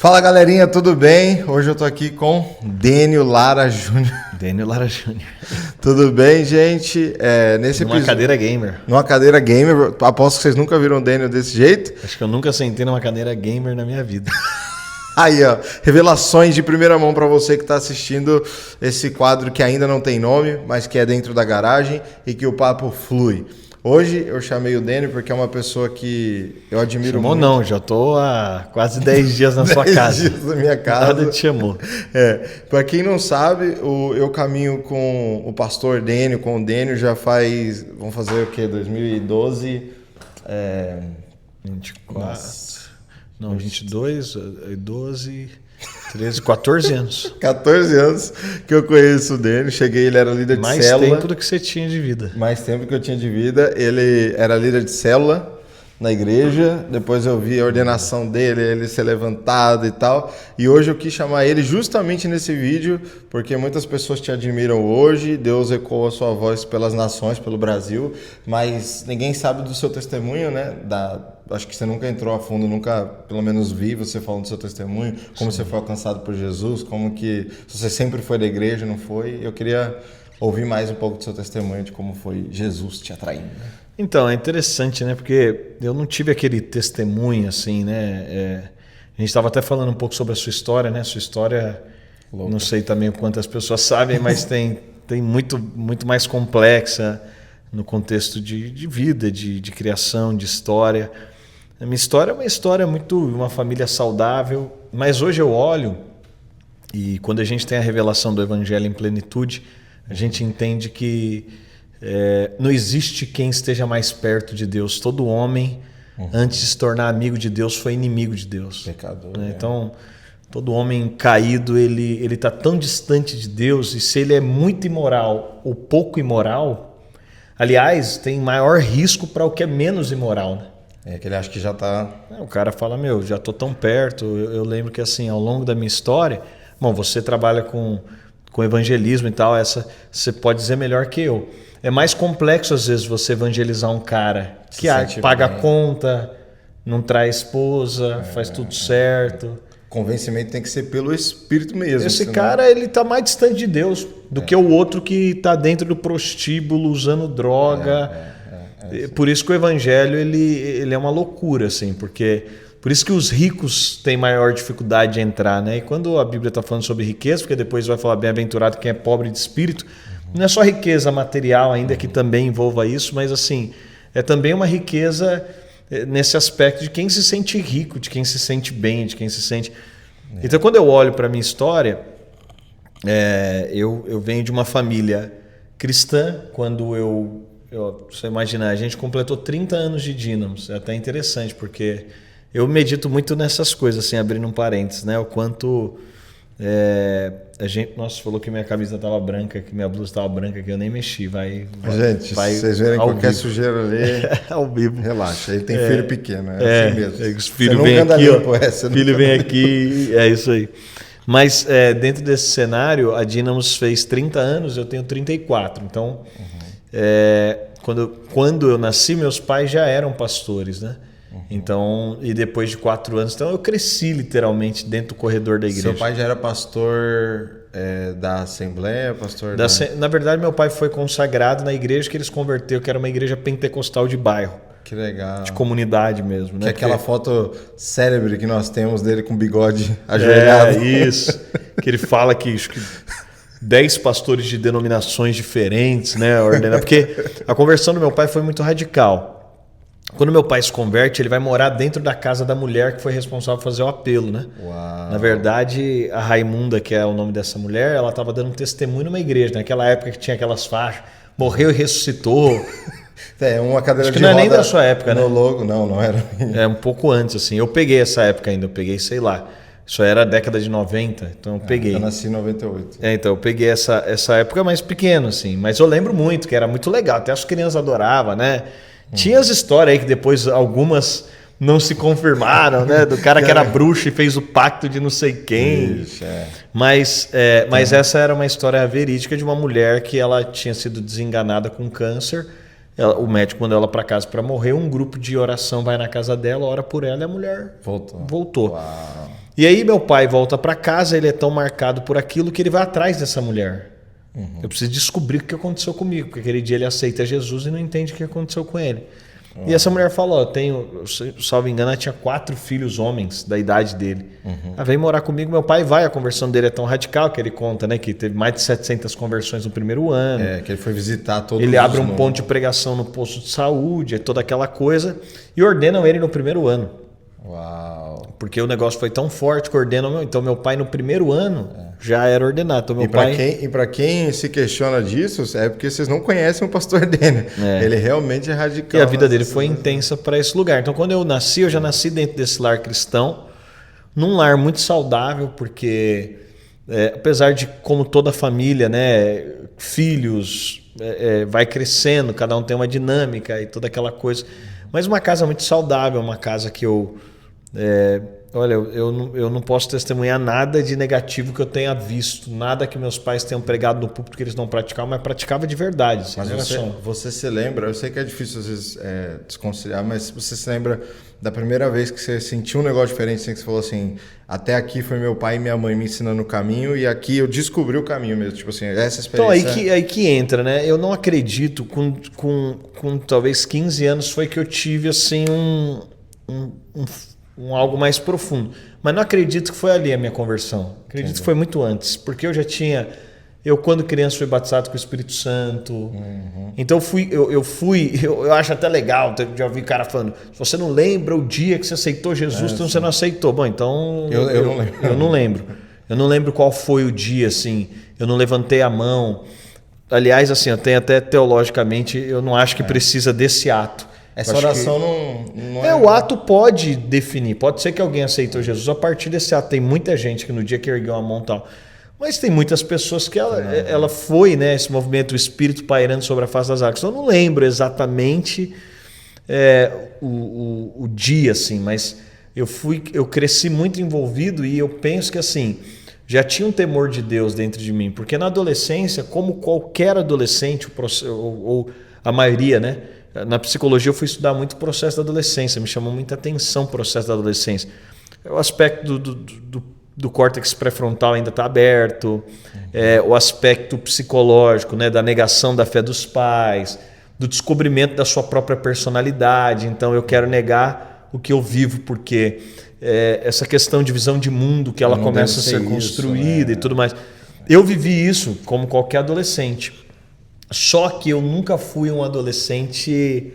Fala galerinha, tudo bem? Hoje eu tô aqui com Dênio Lara Júnior. Dênio Lara Júnior. Tudo bem, gente? Numa cadeira gamer. Numa cadeira gamer. Aposto que vocês nunca viram o Dênio desse jeito. Acho que eu nunca sentei numa cadeira gamer na minha vida. Aí, ó, revelações de primeira mão para você que está assistindo esse quadro que ainda não tem nome, mas que é dentro da garagem e que o papo flui. Hoje eu chamei o Dênio porque é uma pessoa que eu admiro Chamou muito. Não, já estou há quase 10 dias na sua casa. 10 dias na minha casa. Nada te chamou. Para quem não sabe, eu caminho com o pastor Dênio, com o Dênio já faz, vamos fazer o quê? 2012? 24... Não, 22, 12, 13, 14 anos. 14 anos que eu conheço o Dênio. Cheguei, ele era líder de célula. Mais tempo do que você tinha de vida. Mais tempo que eu tinha de vida. Ele era líder de célula na igreja. Depois eu vi a ordenação dele, ele ser levantado e tal. E hoje eu quis chamar ele justamente nesse vídeo, porque muitas pessoas te admiram hoje. Deus ecoa a sua voz pelas nações, pelo Brasil. Mas ninguém sabe do seu testemunho, né? Acho que você nunca entrou a fundo, nunca, pelo menos, vi você falando do seu testemunho, como Sim. Você foi alcançado por Jesus, como que você sempre foi da igreja, não foi? Eu queria ouvir mais um pouco do seu testemunho, de como foi Jesus te atraindo. Então, é interessante, né? Porque eu não tive aquele testemunho, assim, né? A gente estava até falando um pouco sobre a sua história, né? Sua história, Louca. Não sei também quantas pessoas sabem, mas tem muito mais complexa no contexto de vida, de criação, de história. A minha história é uma história muito, uma família saudável, mas hoje eu olho e quando a gente tem a revelação do Evangelho em plenitude, a gente entende que não existe quem esteja mais perto de Deus. Todo homem, antes de se tornar amigo de Deus, foi inimigo de Deus. Pecador. Né? Então, todo homem caído, ele está tão distante de Deus, e se ele é muito imoral ou pouco imoral, aliás, tem maior risco para o que é menos imoral, né? Que ele acha que já está... O cara fala, já estou tão perto. Eu lembro que assim, ao longo da minha história, você trabalha com evangelismo e tal, você pode dizer melhor que eu. É mais complexo às vezes você evangelizar um cara que paga a conta, não traz esposa, faz tudo certo. Convencimento tem que ser pelo Espírito mesmo. Esse cara, ele está mais distante de Deus do que o outro que está dentro do prostíbulo, usando droga. Por isso que o evangelho ele é uma loucura, assim, porque por isso que os ricos têm maior dificuldade de entrar, né? E quando a Bíblia está falando sobre riqueza, porque depois vai falar bem-aventurado quem é pobre de espírito, não é só riqueza material, ainda que também envolva isso, mas assim, é também uma riqueza nesse aspecto de quem se sente rico, de quem se sente bem, de quem se sente... Então, quando eu olho para a minha história, eu venho de uma família cristã. Quando você imaginar, a gente completou 30 anos de Dínamos. É até interessante, porque eu medito muito nessas coisas, assim, abrindo um parênteses, né? O quanto a gente... Nossa, falou que minha camisa estava branca, que minha blusa estava branca, que eu nem mexi. Gente, se vocês verem qualquer sujeira ali, ao vivo. Relaxa, ele tem filho pequeno, assim mesmo. Os filhos vêm aqui, ó. Filho vem aqui, é isso aí. Mas dentro desse cenário, a Dínamos fez 30 anos, eu tenho 34, então... Quando eu nasci, meus pais já eram pastores, né? Então, e depois de 4 anos, então eu cresci literalmente dentro do corredor da igreja. Seu pai já era pastor da Assembleia, pastor Na verdade, meu pai foi consagrado na igreja que eles converteram, que era uma igreja pentecostal de bairro. Que legal. De comunidade mesmo, né? Que é aquela foto célebre que nós temos dele com bigode ajoelhado. Isso. Que ele fala que 10 pastores de denominações diferentes, né? Porque a conversão do meu pai foi muito radical. Quando meu pai se converte, ele vai morar dentro da casa da mulher que foi responsável por fazer o apelo, né? Uau. Na verdade, a Raimunda, que é o nome dessa mulher, ela estava dando um testemunho numa igreja, naquela época que tinha aquelas faixas, morreu e ressuscitou. Uma cadeira Acho que de não é roda nem da sua época, né? No logo, não era. É um pouco antes, assim. Eu peguei essa época ainda, sei lá. Isso era a década de 90, então eu peguei. Eu nasci em 98. Então eu peguei essa época mais pequeno, assim. Mas eu lembro muito, que era muito legal. Até as crianças adoravam, né? Tinha as histórias aí que depois algumas não se confirmaram, né? Do cara que era bruxo e fez o pacto de não sei quem. Ixi, Mas essa era uma história verídica de uma mulher que ela tinha sido desenganada com câncer O médico mandou ela para casa para morrer, um grupo de oração vai na casa dela, ora por ela e a mulher voltou. Uau. E aí meu pai volta para casa, ele é tão marcado por aquilo que ele vai atrás dessa mulher. Eu preciso descobrir o que aconteceu comigo, porque aquele dia ele aceita Jesus e não entende o que aconteceu com ele. E essa mulher falou, eu tenho, salvo engano, ela tinha 4 filhos homens da idade dele. Ela vem morar comigo, meu pai vai, a conversão dele é tão radical que ele conta, né, que teve mais de 700 conversões no primeiro ano. Que ele foi visitar todos ele abre um ponto de pregação no posto de saúde, toda aquela coisa, e ordenam ele no primeiro ano. Uau! Porque o negócio foi tão forte que ordenam. Então, meu pai, no primeiro ano, já era ordenado. Então, meu e para quem se questiona disso, é porque vocês não conhecem o pastor Dênio. Ele realmente é radical. E a vida dele foi intensa para esse lugar. Então, quando eu nasci, eu já nasci dentro desse lar cristão, num lar muito saudável, porque, apesar de, como toda família, né, filhos, vai crescendo, cada um tem uma dinâmica e toda aquela coisa. Mas uma casa muito saudável, uma casa que olha, eu não posso testemunhar nada de negativo que eu tenha visto, nada que meus pais tenham pregado no púlpito que eles não praticavam, mas praticava de verdade. Assim, mas você se lembra, eu sei que é difícil às vezes desconciliar, mas você se lembra da primeira vez que você sentiu um negócio diferente, assim, que você falou assim, até aqui foi meu pai e minha mãe me ensinando o caminho e aqui eu descobri o caminho mesmo, tipo assim, essa experiência... Então, aí que entra, né? Eu não acredito, com talvez 15 anos foi que eu tive assim um algo mais profundo. Mas não acredito que foi ali a minha conversão. Acredito que foi muito antes. Porque eu já tinha... Eu, quando criança, fui batizado com o Espírito Santo. Então, eu acho até legal. Já ouvi cara falando, se você não lembra o dia que você aceitou Jesus, então você não aceitou. Bom, então... Eu não lembro. Eu não lembro qual foi o dia, assim. Eu não levantei a mão. Aliás, assim, eu tenho até teologicamente, eu não acho que precisa desse ato. Essa oração não é... O ato pode definir. Pode ser que alguém aceitou Jesus a partir desse ato. Tem muita gente que no dia que ergueu a mão e tal. Mas tem muitas pessoas que ela foi, né, esse movimento, o Espírito pairando sobre a face das águas. Então, eu não lembro exatamente o dia, assim, mas eu cresci muito envolvido e eu penso que, assim, já tinha um temor de Deus dentro de mim. Porque na adolescência, como qualquer adolescente, ou a maioria, né? Na psicologia eu fui estudar muito o processo da adolescência, me chamou muita atenção o processo da adolescência. O aspecto do córtex pré-frontal ainda está aberto, o aspecto psicológico, né, da negação da fé dos pais, do descobrimento da sua própria personalidade. Então eu quero negar o que eu vivo, porque essa questão de visão de mundo que ela começa a ser construída e tudo mais. Eu vivi isso como qualquer adolescente. Só que eu nunca fui um adolescente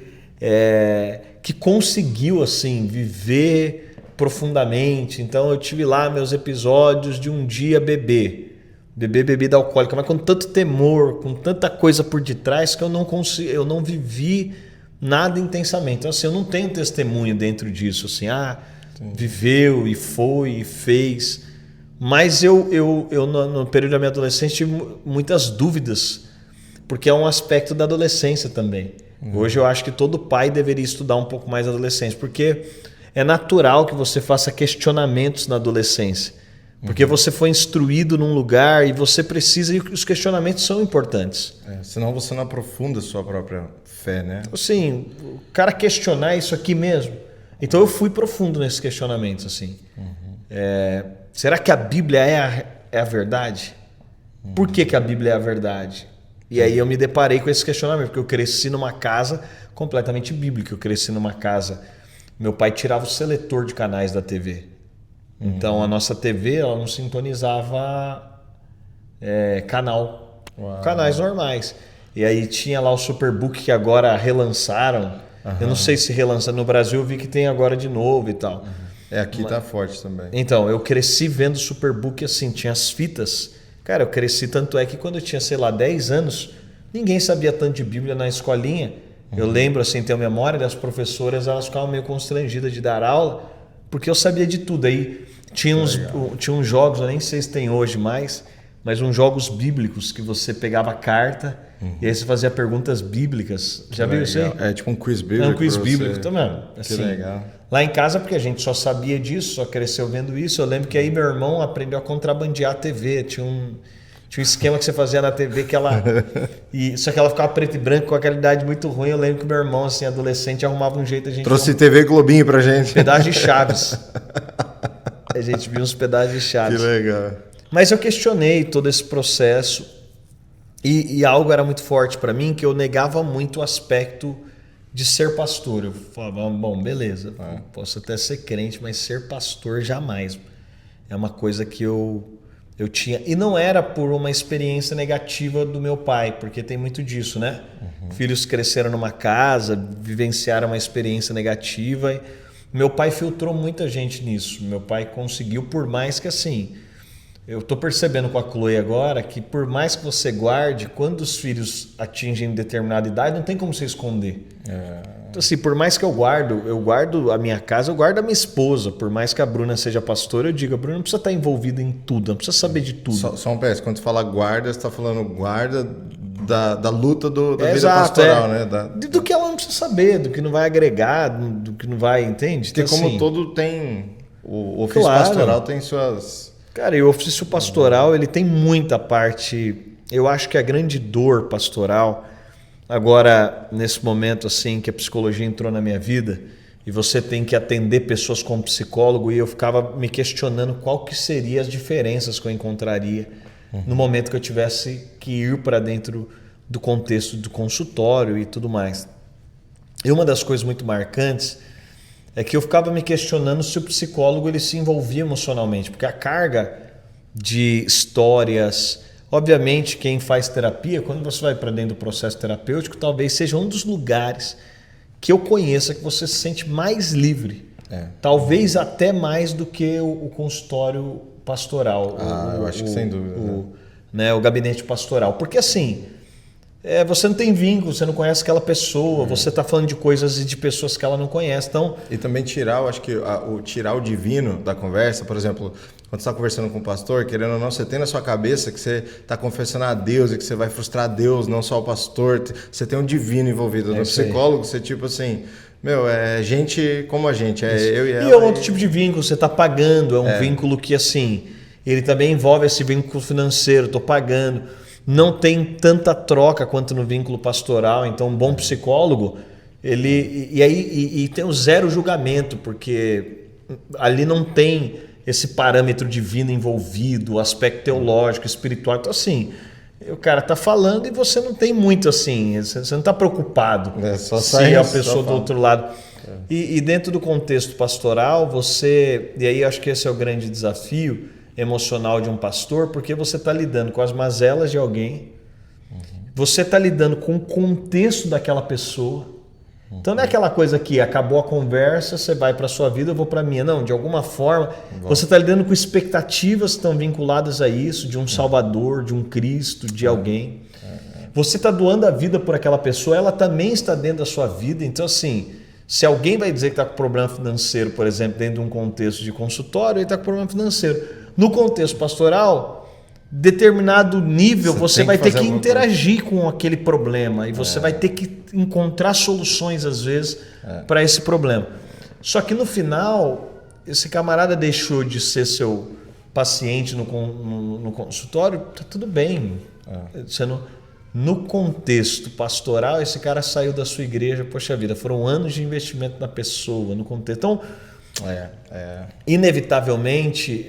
que conseguiu assim viver profundamente. Então eu tive lá meus episódios de um dia beber bebida alcoólica, mas com tanto temor, com tanta coisa por detrás que eu não vivi nada intensamente. Então assim, eu não tenho testemunho dentro disso, assim, viveu e foi e fez. Mas eu no período da minha adolescência tive muitas dúvidas, porque é um aspecto da adolescência também. Hoje eu acho que todo pai deveria estudar um pouco mais a adolescência, porque é natural que você faça questionamentos na adolescência. Porque você foi instruído num lugar e você precisa, e os questionamentos são importantes. Senão você não aprofunda a sua própria fé, né? Assim, o cara questionar isso aqui mesmo. Então eu fui profundo nesses questionamentos, assim. Será que a Bíblia é a verdade? Por que a Bíblia é a verdade? E aí eu me deparei com esse questionamento, porque eu cresci numa casa completamente bíblica. Eu cresci numa casa... Meu pai tirava o seletor de canais da TV. Então a nossa TV ela não sintonizava canais normais. E aí tinha lá o Superbook que agora relançaram. Eu não sei se relançaram. No Brasil eu vi que tem agora de novo e tal. Aqui tá forte também. Então, eu cresci vendo o Superbook assim, tinha as fitas. Cara, eu cresci, tanto é que quando eu tinha, sei lá, 10 anos, ninguém sabia tanto de Bíblia na escolinha. Eu lembro, assim, tenho memória das professoras, elas ficavam meio constrangidas de dar aula, porque eu sabia de tudo. Aí tinha uns jogos, eu nem sei se tem hoje mais, mas uns jogos bíblicos que você pegava a carta e aí você fazia perguntas bíblicas. Já viu isso aí? É tipo um quiz bíblico. É um quiz bíblico também. Assim, que legal. Lá em casa, porque a gente só sabia disso, só cresceu vendo isso. Eu lembro que aí meu irmão aprendeu a contrabandear a TV. Tinha um esquema que você fazia na TV que ela... só que ela ficava preto e branco com a qualidade muito ruim. Eu lembro que meu irmão, assim, adolescente, arrumava um jeito... A gente trouxe TV Globinho pra gente. Pedaço de Chaves. A gente viu uns pedaços de Chaves. Que legal. Mas eu questionei todo esse processo e algo era muito forte para mim, que eu negava muito o aspecto de ser pastor. Eu falava, bom, beleza, posso até ser crente, mas ser pastor jamais. É uma coisa que eu tinha... E não era por uma experiência negativa do meu pai, porque tem muito disso, né? Filhos cresceram numa casa, vivenciaram uma experiência negativa. E meu pai filtrou muita gente nisso. Meu pai conseguiu, por mais que assim... Eu estou percebendo com a Chloe agora que por mais que você guarde, quando os filhos atingem determinada idade, não tem como você esconder. Então assim, por mais que eu guardo a minha casa, eu guardo a minha esposa. Por mais que a Bruna seja pastora, eu digo, a Bruna não precisa estar envolvida em tudo, não precisa saber de tudo. Só um PS, quando você fala guarda, você está falando guarda da luta da vida pastoral, né? Do que ela não precisa saber, do que não vai agregar, do que não vai, entende? Porque então, como assim, todo tem, o ofício pastoral tem suas... Cara, e o ofício pastoral, ele tem muita parte... Eu acho que a grande dor pastoral, agora, nesse momento assim que a psicologia entrou na minha vida, e você tem que atender pessoas como psicólogo, e eu ficava me questionando qual que seriam as diferenças que eu encontraria no momento que eu tivesse que ir para dentro do contexto do consultório e tudo mais. E uma das coisas muito marcantes é que eu ficava me questionando se o psicólogo ele se envolvia emocionalmente, porque a carga de histórias... Obviamente, quem faz terapia, quando você vai para dentro do processo terapêutico, talvez seja um dos lugares que eu conheça que você se sente mais livre. Talvez até mais do que o consultório pastoral. Eu acho que sem dúvida. O gabinete pastoral. Porque assim... você não tem vínculo, você não conhece aquela pessoa, você está falando de coisas e de pessoas que ela não conhece. Então... E também eu acho que tirar o divino da conversa, por exemplo, quando você está conversando com o pastor, querendo ou não, você tem na sua cabeça que você está confessando a Deus e que você vai frustrar Deus, não só o pastor, você tem um divino envolvido. No psicólogo, você tipo assim... é gente como a gente, eu e ela. E é outro tipo de vínculo, você está pagando, é um vínculo que assim, ele também envolve esse vínculo financeiro, estou pagando. Não tem tanta troca quanto no vínculo pastoral, então um bom psicólogo, ele tem o zero julgamento, porque ali não tem esse parâmetro divino envolvido, o aspecto teológico, espiritual. Então assim, o cara está falando e você não tem muito assim, você não está preocupado se é a pessoa do outro lado. E dentro do contexto pastoral, e aí acho que esse é o grande desafio emocional de um pastor, porque você está lidando com as mazelas de alguém, você está lidando com o contexto daquela pessoa. Então não é aquela coisa que acabou a conversa, você vai para a sua vida, eu vou para a minha. Não, de alguma forma, você está lidando com expectativas que estão vinculadas a isso, de um Salvador, de um Cristo, de alguém. Você está doando a vida por aquela pessoa, ela também está dentro da sua vida. Então assim, se alguém vai dizer que está com problema financeiro, por exemplo, dentro de um contexto de consultório, ele está com problema financeiro. No contexto pastoral, determinado nível, você vai ter que interagir com aquele problema e você vai ter que encontrar soluções, às vezes, para esse problema. Só que no final, esse camarada deixou de ser seu paciente no consultório, tá tudo bem. No contexto pastoral, esse cara saiu da sua igreja, poxa vida, foram anos de investimento na pessoa, no contexto. Então, inevitavelmente,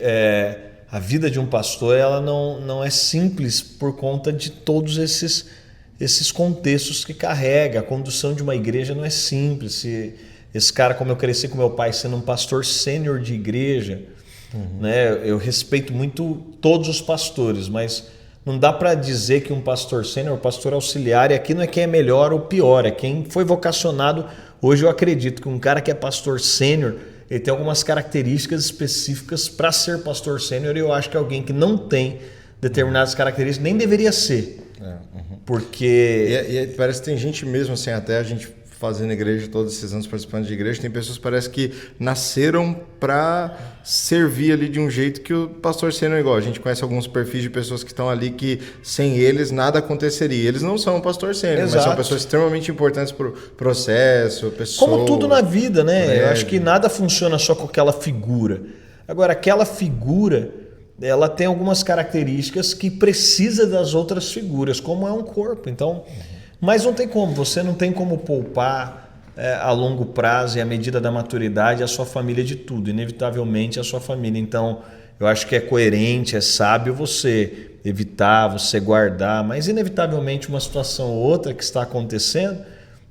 a vida de um pastor ela não é simples por conta de todos esses contextos que carrega. A condução de uma igreja não é simples. Esse cara, como eu cresci com meu pai sendo um pastor sênior de igreja, né, eu respeito muito todos os pastores, mas não dá para dizer que um pastor sênior, um pastor auxiliar, e aqui não é quem é melhor ou pior, é quem foi vocacionado. Hoje eu acredito que um cara que é pastor sênior, ele tem algumas características específicas para ser pastor sênior, e eu acho que alguém que não tem determinadas características nem deveria ser. Porque... E parece que tem gente mesmo, assim, até a gente fazendo igreja todos esses anos, participando de igreja, tem pessoas que parece que nasceram para servir ali de um jeito que o pastor sênior é igual. A gente conhece alguns perfis de pessoas que estão ali que sem eles nada aconteceria. Eles não são pastor sênior, mas são pessoas extremamente importantes para o processo, pessoa... Como tudo na vida, né? Eu acho que nada funciona só com aquela figura. Agora, aquela figura ela tem algumas características que precisa das outras figuras, como é um corpo. Então, mas não tem como, você não tem como poupar a longo prazo e à medida da maturidade a sua família de tudo, inevitavelmente a sua família. Então, eu acho que é coerente, é sábio você evitar, você guardar, mas inevitavelmente uma situação ou outra que está acontecendo,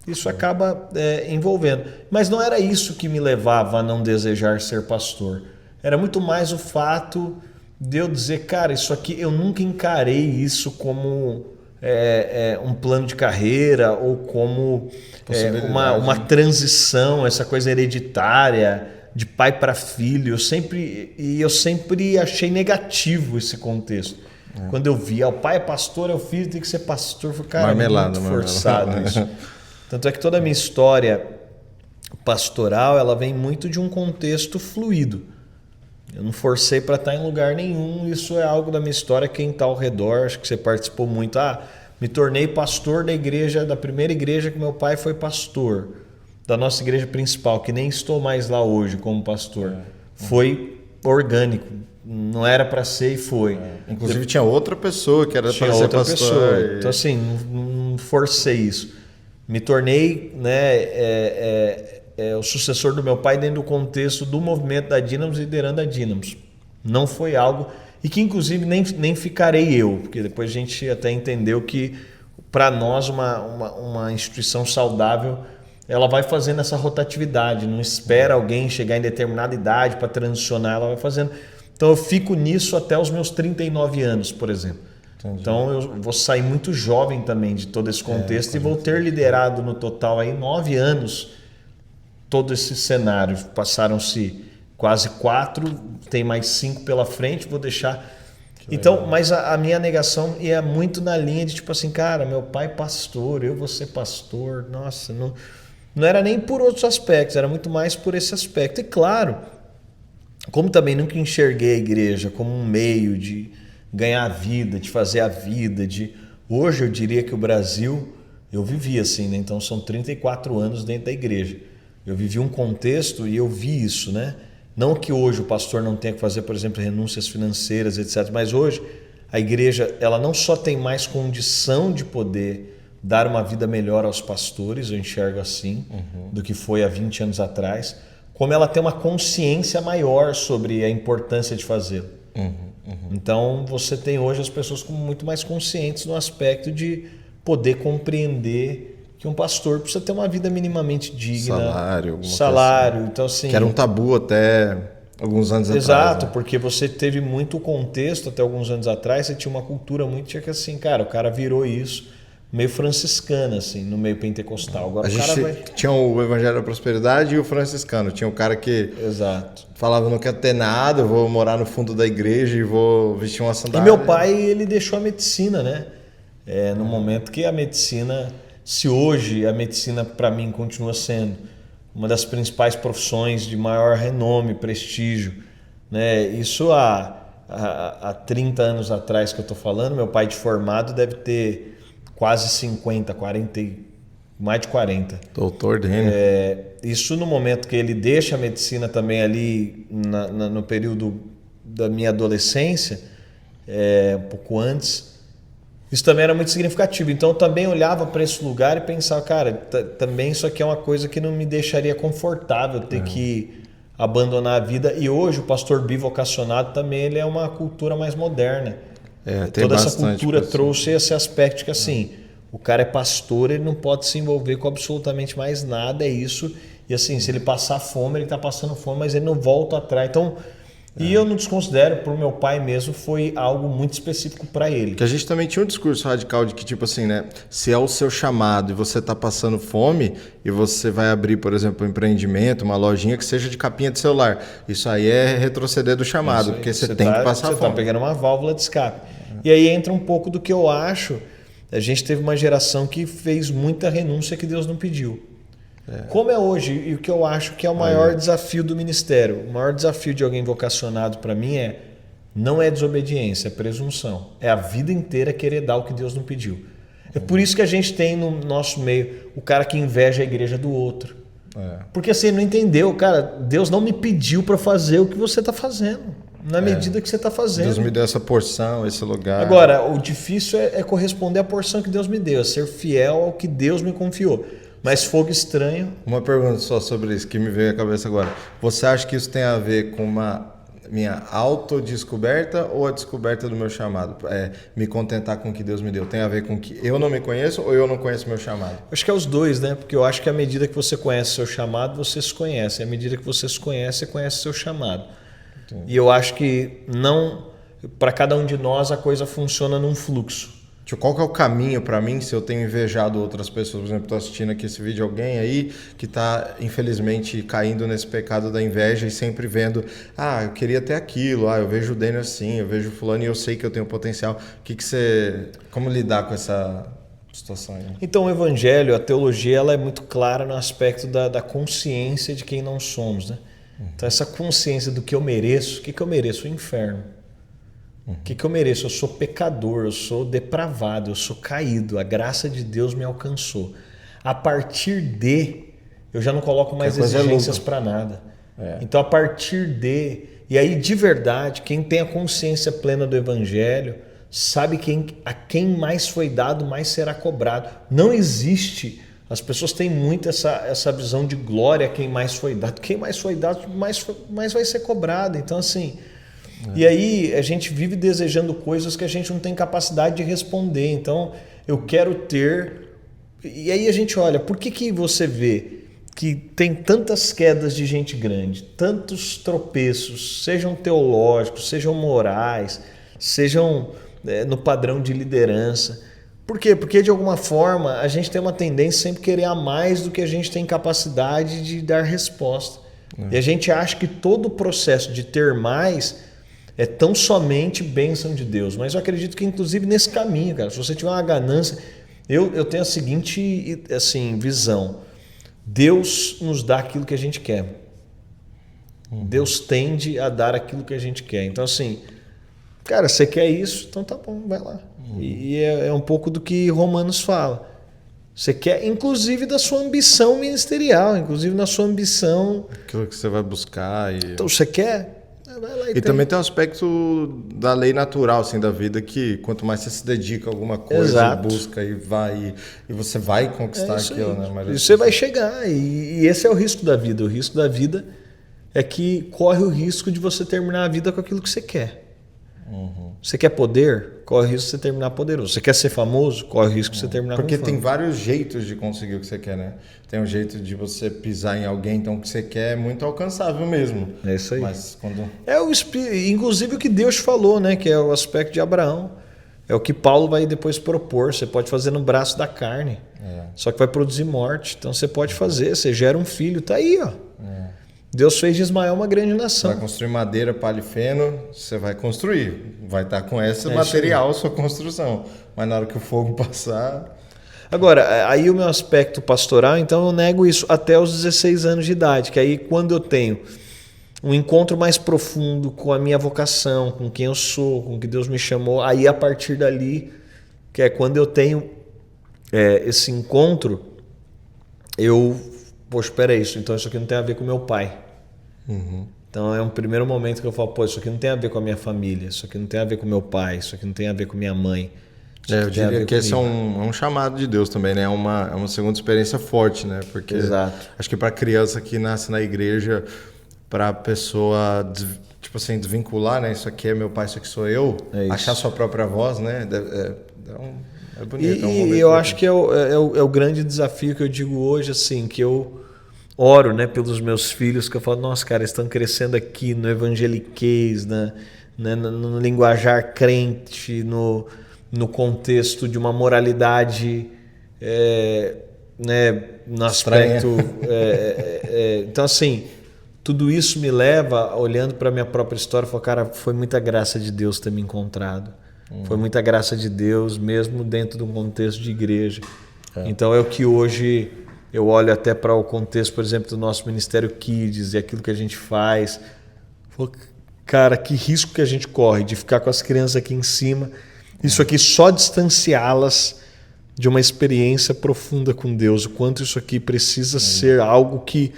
isso acaba envolvendo. Mas não era isso que me levava a não desejar ser pastor. Era muito mais o fato de eu dizer, cara, isso aqui eu nunca encarei isso como um plano de carreira ou como uma transição, essa coisa hereditária de pai para filho. Eu sempre achei negativo esse contexto. Quando eu via, o pai é pastor, o filho tem que ser pastor, eu falei, cara, muito forçado isso. Tanto é que toda a minha história pastoral, ela vem muito de um contexto fluido. Eu não forcei para estar em lugar nenhum, isso é algo da minha história, quem está ao redor, acho que você participou muito. Me tornei pastor da primeira igreja que meu pai foi pastor, da nossa igreja principal, que nem estou mais lá hoje como pastor. Foi orgânico, não era para ser e foi. Inclusive tinha outra pessoa que era para ser pastor. Então assim, não forcei isso. Me tornei, o sucessor do meu pai dentro do contexto do movimento da Dínamos, liderando a Dínamos. Não foi algo... E que inclusive nem ficarei eu, porque depois a gente até entendeu que para nós uma instituição saudável, ela vai fazendo essa rotatividade, não espera alguém chegar em determinada idade para transicionar, ela vai fazendo. Então eu fico nisso até os meus 39 anos, por exemplo. Entendi. Então eu vou sair muito jovem também de todo esse contexto e vou ter liderado no total aí 9 anos todo esse cenário. Passaram-se quase 4, tem mais 5 pela frente, vou deixar. Então, mas a minha negação ia muito na linha de tipo assim, cara, meu pai é pastor, eu vou ser pastor, nossa, não era nem por outros aspectos, era muito mais por esse aspecto. E claro, como também nunca enxerguei a igreja como um meio de ganhar a vida, de fazer a vida, hoje eu diria que o Brasil, eu vivi assim, né? Então são 34 anos dentro da igreja. Eu vivi um contexto e eu vi isso, né? Não que hoje o pastor não tenha que fazer, por exemplo, renúncias financeiras, etc. Mas hoje a igreja, ela não só tem mais condição de poder dar uma vida melhor aos pastores, eu enxergo assim, do que foi há 20 anos atrás, como ela tem uma consciência maior sobre a importância de fazê-lo. Então você tem hoje as pessoas como muito mais conscientes no aspecto de poder compreender que um pastor precisa ter uma vida minimamente digna. Salário. Então, assim, que era um tabu até alguns anos atrás. Exato, né? Porque você teve muito contexto até alguns anos atrás, você tinha uma cultura muito que assim, cara, o cara virou isso meio franciscana, assim, no meio pentecostal. Agora, tinha o Evangelho da Prosperidade e o franciscano. Tinha o cara que falava, não quero ter nada, eu vou morar no fundo da igreja e vou vestir uma sandália. E meu pai, ele deixou a medicina, né? No momento que a medicina... Se hoje a medicina, para mim, continua sendo uma das principais profissões de maior renome, prestígio, né? Isso há 30 anos atrás que eu estou falando, meu pai de formado deve ter quase 50, 40, mais de 40. Doutor dele. Isso no momento que ele deixa a medicina também ali no período da minha adolescência, um pouco antes. Isso também era muito significativo. Então eu também olhava para esse lugar e pensava, cara, também isso aqui é uma coisa que não me deixaria confortável ter que abandonar a vida. E hoje o pastor bivocacionado também ele é uma cultura mais moderna. Toda essa cultura trouxe esse aspecto que assim, o cara é pastor, ele não pode se envolver com absolutamente mais nada, é isso. E assim, se ele passar fome, ele está passando fome, mas ele não volta atrás. Então... E eu não desconsidero, para o meu pai mesmo, foi algo muito específico para ele. Que a gente também tinha um discurso radical de que, tipo assim, né? Se é o seu chamado e você está passando fome e você vai abrir, por exemplo, um empreendimento, uma lojinha que seja de capinha de celular. Isso aí é retroceder do chamado, porque você tem que passar fome. Você está pegando uma válvula de escape. E aí entra um pouco do que eu acho. A gente teve uma geração que fez muita renúncia que Deus não pediu. Como é hoje, e o que eu acho que é o maior desafio do ministério, o maior desafio de alguém vocacionado para mim não é desobediência, é presunção. É a vida inteira querer dar o que Deus não pediu. É por isso que a gente tem no nosso meio o cara que inveja a igreja do outro. Porque assim, ele não entendeu, cara, Deus não me pediu para fazer o que você está fazendo. na medida que você está fazendo. Deus me deu essa porção, esse lugar. Agora, o difícil é corresponder à porção que Deus me deu, é ser fiel ao que Deus me confiou. Mas fogo estranho... Uma pergunta só sobre isso que me veio à cabeça agora. Você acha que isso tem a ver com uma minha autodescoberta ou a descoberta do meu chamado? Me contentar com o que Deus me deu. Tem a ver com que eu não me conheço ou eu não conheço meu chamado? Acho que é os dois, né? Porque eu acho que à medida que você conhece seu chamado, você se conhece. À medida que você se conhece, você conhece seu chamado. Entendi. E eu acho que não... Para cada um de nós, a coisa funciona num fluxo. Qual que é o caminho para mim se eu tenho invejado outras pessoas? Por exemplo, estou assistindo aqui esse vídeo, alguém aí que está, infelizmente, caindo nesse pecado da inveja e sempre vendo, eu queria ter aquilo, eu vejo o Daniel assim, eu vejo o fulano e eu sei que eu tenho potencial. Como lidar com essa situação aí? Então, o evangelho, a teologia, ela é muito clara no aspecto da consciência de quem não somos, né? Então, essa consciência do que eu mereço, o que eu mereço? O inferno. O que eu mereço? Eu sou pecador, eu sou depravado, eu sou caído. A graça de Deus me alcançou. A partir eu já não coloco mais exigências para nada. Então, a partir e aí de verdade, quem tem a consciência plena do Evangelho, sabe a quem mais foi dado, mais será cobrado. Não existe... As pessoas têm muito essa visão de glória a quem mais foi dado. Quem mais foi dado, mais vai ser cobrado. Então, assim... E aí a gente vive desejando coisas que a gente não tem capacidade de responder. Então eu quero ter... E aí a gente olha, por que você vê que tem tantas quedas de gente grande, tantos tropeços, sejam teológicos, sejam morais, sejam no padrão de liderança? Por quê? Porque de alguma forma a gente tem uma tendência sempre querer a mais do que a gente tem capacidade de dar resposta. E a gente acha que todo o processo de ter mais... é tão somente bênção de Deus. Mas eu acredito que, inclusive, nesse caminho, cara, se você tiver uma ganância... Eu tenho a seguinte visão. Deus nos dá aquilo que a gente quer. Deus tende a dar aquilo que a gente quer. Então, assim, cara, você quer isso? Então tá bom, vai lá. E é um pouco do que Romanos fala. Você quer, inclusive, da sua ambição ministerial, inclusive na sua ambição... Aquilo que você vai buscar. Então, você quer... E também tem um aspecto da lei natural assim, da vida, que quanto mais você se dedica a alguma coisa, busca e vai, e você vai conquistar aquilo. Né? Mas e você vai chegar, e esse é o risco da vida. O risco da vida é que corre o risco de você terminar a vida com aquilo que você quer. Você quer poder? Corre o risco de você terminar poderoso. Você quer ser famoso? Corre o risco de você terminar com fama. Porque tem vários jeitos de conseguir o que você quer, né? Tem um jeito de você pisar em alguém, então o que você quer é muito alcançável mesmo. É isso aí. Mas quando... inclusive o que Deus falou, né? Que é o aspecto de Abraão. É o que Paulo vai depois propor. Você pode fazer no braço da carne. Só que vai produzir morte. Então você pode fazer. Você gera um filho. Tá aí, ó. Deus fez de Ismael uma grande nação. Vai construir madeira, palha e feno, você vai construir. Vai estar com esse material a sua construção. Mas na hora que o fogo passar... Agora, aí o meu aspecto pastoral, então eu nego isso até os 16 anos de idade. Que aí quando eu tenho um encontro mais profundo com a minha vocação, com quem eu sou, com o que Deus me chamou, aí a partir dali, que é quando eu tenho esse encontro, poxa, espera isso, então isso aqui não tem a ver com meu pai. Então é um primeiro momento que eu falo, isso aqui não tem a ver com a minha família, isso aqui não tem a ver com meu pai, isso aqui não tem a ver com minha mãe. Eu diria que esse é um chamado de Deus também, né? É uma segunda experiência forte, né? Porque acho que para criança que nasce na igreja, para a pessoa desvincular, né? Isso aqui é meu pai, isso aqui sou eu, achar sua própria voz, né? É bonito. E eu acho que é o grande desafio que eu digo hoje, assim, que eu oro, né, pelos meus filhos, que eu falo, nossa, cara, eles estão crescendo aqui no evangeliquez, no linguajar crente, no contexto de uma moralidade, no aspecto... então, assim, tudo isso me leva, olhando para a minha própria história, falar, cara, foi muita graça de Deus ter me encontrado. Foi muita graça de Deus, mesmo dentro de um contexto de igreja. Então é o que hoje eu olho até para o contexto, por exemplo, do nosso Ministério Kids e aquilo que a gente faz. Cara, que risco que a gente corre de ficar com as crianças aqui em cima. Isso aqui só distanciá-las de uma experiência profunda com Deus. O quanto isso aqui precisa ser algo que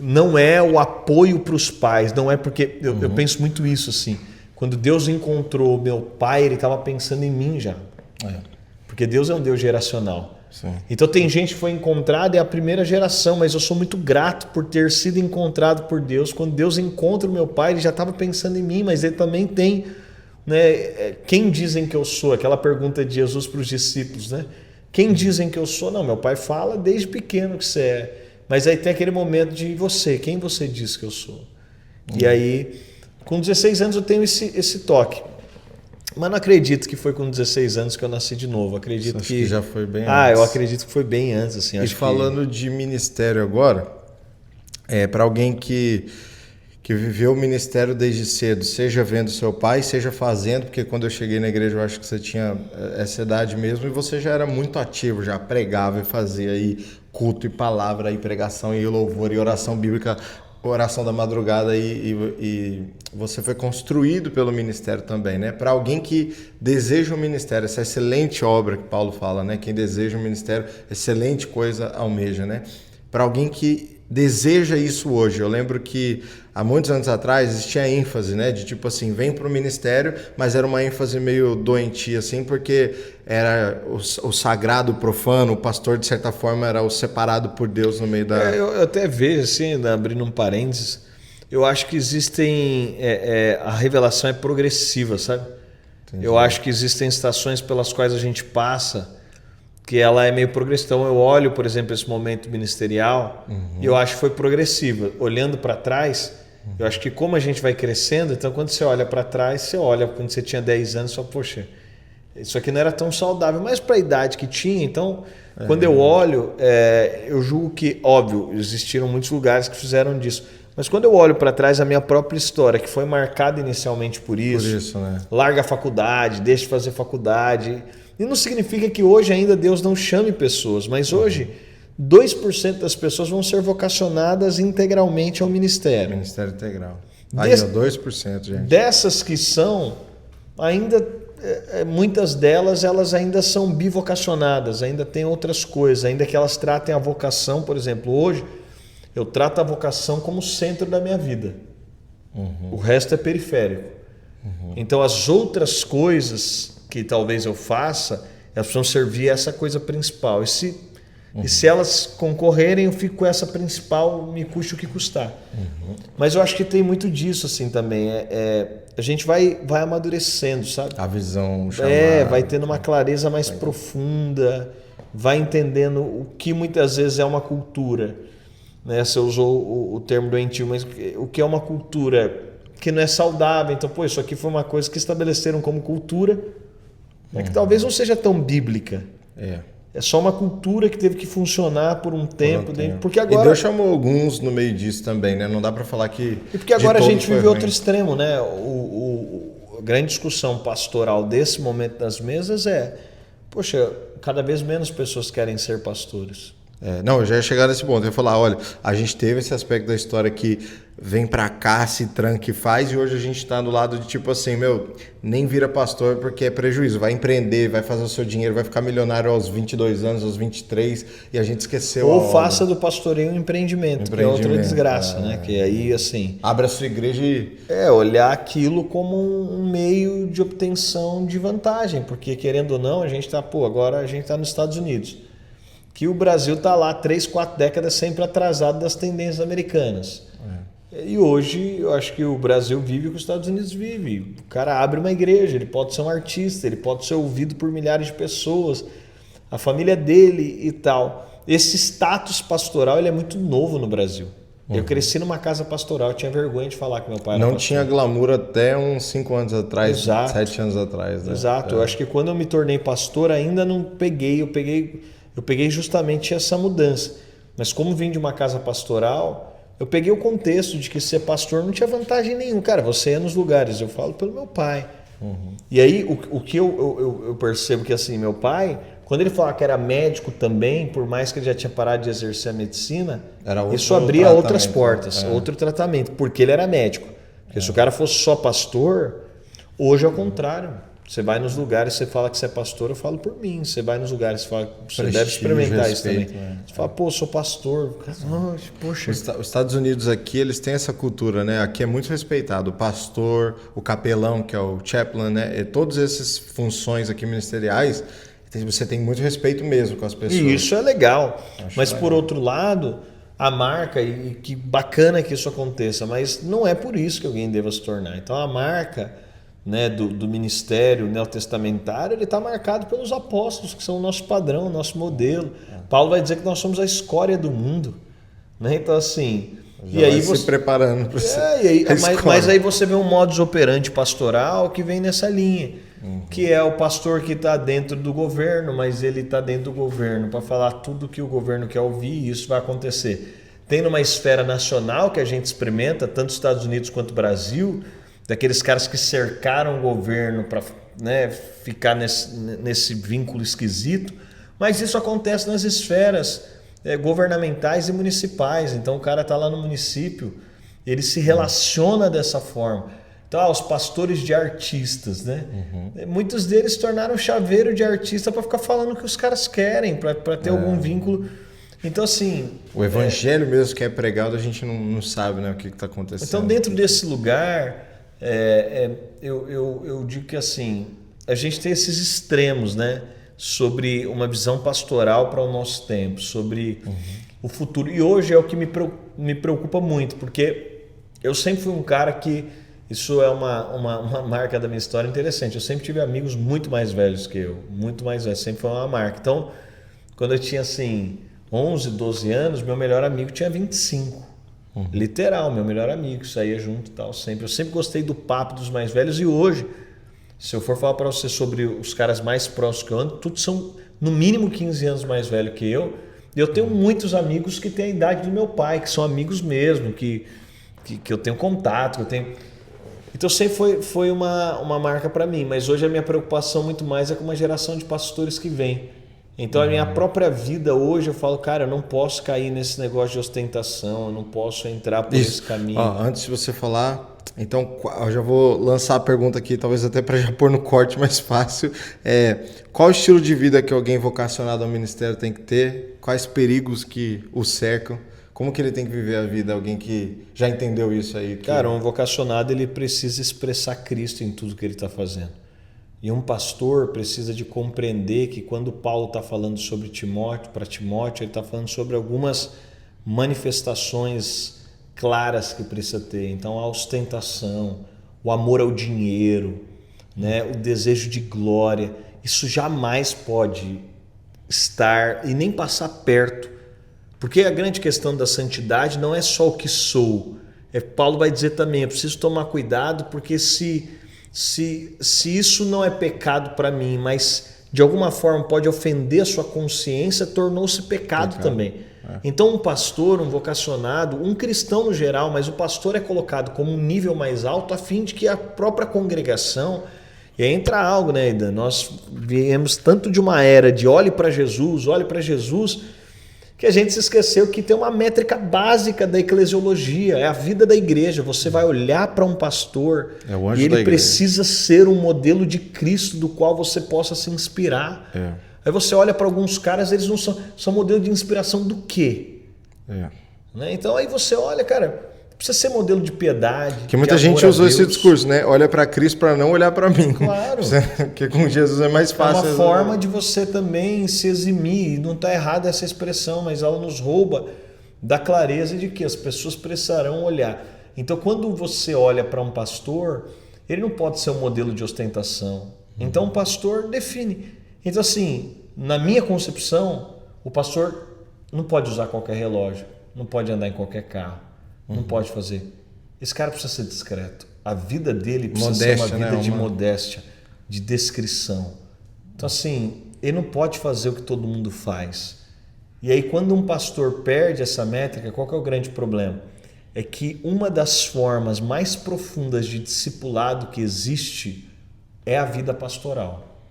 não é o apoio para os pais, não é porque... Eu penso muito isso, assim. Quando Deus encontrou meu pai, ele estava pensando em mim já. Porque Deus é um Deus geracional. Sim. Então tem gente que foi encontrada, é a primeira geração, mas eu sou muito grato por ter sido encontrado por Deus. Quando Deus encontra o meu pai, ele já estava pensando em mim, mas ele também tem, né, quem dizem que eu sou? Aquela pergunta de Jesus para os discípulos, né? Quem dizem que eu sou? Não, meu pai fala desde pequeno que você é. Mas aí tem aquele momento de você, quem você diz que eu sou? E aí, com 16 anos eu tenho esse toque. Mas não acredito que foi com 16 anos que eu nasci de novo. Acredito Acho que já foi bem antes. Eu acredito que foi bem antes. Assim, e falando de ministério agora, para alguém que viveu o ministério desde cedo, seja vendo seu pai, seja fazendo, porque quando eu cheguei na igreja eu acho que você tinha essa idade mesmo, e você já era muito ativo, já pregava e fazia aí culto e palavra e pregação e louvor e oração bíblica, oração da madrugada, e você foi construído pelo ministério também, né? Para alguém que deseja um ministério, essa excelente obra que Paulo fala, né? Quem deseja um ministério, excelente coisa almeja, né? Para alguém que deseja isso hoje, eu lembro que há muitos anos atrás existia ênfase, né? De tipo assim, vem para o ministério, mas era uma ênfase meio doentia, assim, porque era o sagrado, o profano, o pastor, de certa forma, era o separado por Deus no meio da... Eu até vejo, assim, abrindo um parênteses, eu acho que existem... a revelação é progressiva, sabe? Entendi. Eu acho que existem estações pelas quais a gente passa que ela é meio progressiva. Então eu olho, por exemplo, esse momento ministerial e eu acho que foi progressiva. Olhando para trás, eu acho que como a gente vai crescendo, então quando você olha para trás, você olha quando você tinha 10 anos, só, poxa, isso aqui não era tão saudável, mas para a idade que tinha, então quando eu olho, eu julgo que, óbvio, existiram muitos lugares que fizeram disso, mas quando eu olho para trás, a minha própria história, que foi marcada inicialmente por isso, né? Larga a faculdade, deixa de fazer faculdade, e não significa que hoje ainda Deus não chame pessoas, mas hoje 2% das pessoas vão ser vocacionadas integralmente ao ministério. Ministério integral. Aí, 2%, gente. Dessas que são, ainda muitas delas elas ainda são bivocacionadas, ainda tem outras coisas, ainda que elas tratem a vocação, por exemplo, hoje eu trato a vocação como centro da minha vida. O resto é periférico. Então as outras coisas que talvez eu faça, elas precisam servir a essa coisa principal. E se elas concorrerem, eu fico com essa principal, me custe o que custar. Mas eu acho que tem muito disso assim também. A gente vai amadurecendo, sabe? A visão chamada. Vai tendo uma clareza mais profunda, vai entendendo o que muitas vezes é uma cultura. Né? Você usou o termo doentio, mas o que é uma cultura que não é saudável. Então, isso aqui foi uma coisa que estabeleceram como cultura, que talvez não seja tão bíblica. É só uma cultura que teve que funcionar por um tempo. Porque agora... E Deus chamou alguns no meio disso também, né? Não dá para falar que... E porque agora a gente vive outro extremo, né? A grande discussão pastoral desse momento das mesas cada vez menos pessoas querem ser pastores. Não, eu já ia chegar nesse ponto. Eu ia falar, olha, a gente teve esse aspecto da história que vem pra cá, se tranca e faz, e hoje a gente tá do lado de tipo assim, nem vira pastor porque é prejuízo, vai empreender, vai fazer o seu dinheiro, vai ficar milionário aos 22 anos, aos 23, e a gente esqueceu Ou faça do pastoreio um empreendimento, que é outra desgraça, né? Que aí, assim... Abre a sua igreja e... olhar aquilo como um meio de obtenção de vantagem, porque querendo ou não, a gente tá, agora a gente tá nos Estados Unidos. Que o Brasil está lá 3, 4 décadas sempre atrasado das tendências americanas. E hoje eu acho que o Brasil vive o que os Estados Unidos vive. O cara abre uma igreja, ele pode ser um artista, ele pode ser ouvido por milhares de pessoas, a família dele e tal. Esse status pastoral ele é muito novo no Brasil. Eu cresci numa casa pastoral, eu tinha vergonha de falar que meu pai era pastor. Não tinha glamour até uns 5 anos atrás, 7 anos atrás. Né? Exato, eu acho que quando eu me tornei pastor ainda não peguei, eu peguei justamente essa mudança. Mas como vim de uma casa pastoral, eu peguei o contexto de que ser pastor não tinha vantagem nenhuma. Cara, você ia nos lugares, eu falo pelo meu pai. E aí o que eu percebo que assim, meu pai, quando ele falava que era médico também, por mais que ele já tinha parado de exercer a medicina, isso abria outras portas, outro tratamento, porque ele era médico. Porque se o cara fosse só pastor, hoje é o contrário. Você vai nos lugares, você fala que você é pastor, eu falo por mim. Você vai nos lugares, você fala, você Prestígio, deve experimentar respeito, isso também. Você fala, pô, eu sou pastor. Poxa. Os Estados Unidos aqui, eles têm essa cultura, né? Aqui é muito respeitado. O pastor, o capelão, que é o chaplain, né? E todas essas funções aqui ministeriais, você tem muito respeito mesmo com as pessoas. E isso é legal. Mas legal. por outro lado, a marca, e que bacana que isso aconteça, mas não é por isso que alguém deva se tornar. Então a marca, né, do ministério neotestamentário, ele está marcado pelos apóstolos, que são o nosso padrão, o nosso modelo. Paulo vai dizer que nós somos a escória do mundo, né? Então assim, Já e aí vai você se preparando para mas aí você vê um modus operandi pastoral que vem nessa linha, que é o pastor que está dentro do governo, mas ele está dentro do governo para falar tudo que o governo quer ouvir, e isso vai acontecer. Tem numa esfera nacional que a gente experimenta, tanto Estados Unidos quanto Brasil, daqueles caras que cercaram o governo para, né, ficar nesse vínculo esquisito, mas isso acontece nas esferas governamentais e municipais. Então o cara está lá no município, ele se relaciona dessa forma. Então, os pastores de artistas, né? Muitos deles se tornaram chaveiro de artista para ficar falando o que os caras querem, para ter algum vínculo. Então, assim... O evangelho mesmo que é pregado, a gente não sabe, né, o que está acontecendo. Então, dentro desse lugar... eu digo que assim, a gente tem esses extremos, né, sobre uma visão pastoral para o nosso tempo, sobre o futuro. E hoje é o que me preocupa muito, porque eu sempre fui um cara que, isso é uma marca da minha história interessante, eu sempre tive amigos muito mais velhos que eu, muito mais velhos, sempre foi uma marca. Então, quando eu tinha assim 11, 12 anos, meu melhor amigo tinha 25. Literal, meu melhor amigo, saía junto e tal, sempre. Eu sempre gostei do papo dos mais velhos, e hoje, se eu for falar para você sobre os caras mais próximos que eu ando, todos são no mínimo 15 anos mais velhos que eu. E eu tenho muitos amigos que têm a idade do meu pai, que são amigos mesmo, que eu tenho contato, que eu tenho... Então sempre foi uma marca para mim, mas hoje a minha preocupação muito mais é com uma geração de pastores que vem. Então a minha própria vida hoje, eu falo, cara, eu não posso cair nesse negócio de ostentação, eu não posso entrar por esse caminho. Antes de você falar, então eu já vou lançar a pergunta aqui, talvez até para já pôr no corte mais fácil. Qual o estilo de vida que alguém vocacionado ao ministério tem que ter? Quais perigos que o cercam? Como que ele tem que viver a vida? Alguém que já entendeu isso aí? Cara, um vocacionado, ele precisa expressar Cristo em tudo que ele está fazendo. E um pastor precisa de compreender que quando Paulo está falando sobre Timóteo, para Timóteo, ele está falando sobre algumas manifestações claras que precisa ter. Então, a ostentação, o amor ao dinheiro, né, o desejo de glória, isso jamais pode estar e nem passar perto. Porque a grande questão da santidade não é só o que sou. Paulo vai dizer também, eu preciso tomar cuidado, porque se isso não é pecado para mim, mas de alguma forma pode ofender a sua consciência, tornou-se pecado também. Então um pastor, um vocacionado, um cristão no geral, mas o pastor é colocado como um nível mais alto a fim de que a própria congregação... E aí entra algo, né, Aidan? Nós viemos tanto de uma era de olhe para Jesus, que a gente se esqueceu que tem uma métrica básica da eclesiologia, é a vida da igreja. Você vai olhar para um pastor e ele precisa ser um modelo de Cristo do qual você possa se inspirar. Aí você olha para alguns caras, eles não são modelo de inspiração do quê? Né? Então aí você olha, cara, precisa ser modelo de piedade. Que muita gente usou esse discurso, né? Olha para Cristo para não olhar para mim. Claro. Porque com Jesus é mais fácil. É uma forma de você também se eximir. E não está errada essa expressão, mas ela nos rouba da clareza de que as pessoas precisarão olhar. Então, quando você olha para um pastor, ele não pode ser um modelo de ostentação. Então, o pastor define. Então, assim, na minha concepção, o pastor não pode usar qualquer relógio, não pode andar em qualquer carro. Não pode fazer. Esse cara precisa ser discreto. A vida dele precisa ser uma vida de modéstia, de descrição. Então, assim, ele não pode fazer o que todo mundo faz. E aí, quando um pastor perde essa métrica, qual que é o grande problema? É que uma das formas mais profundas de discipulado que existe é a vida pastoral.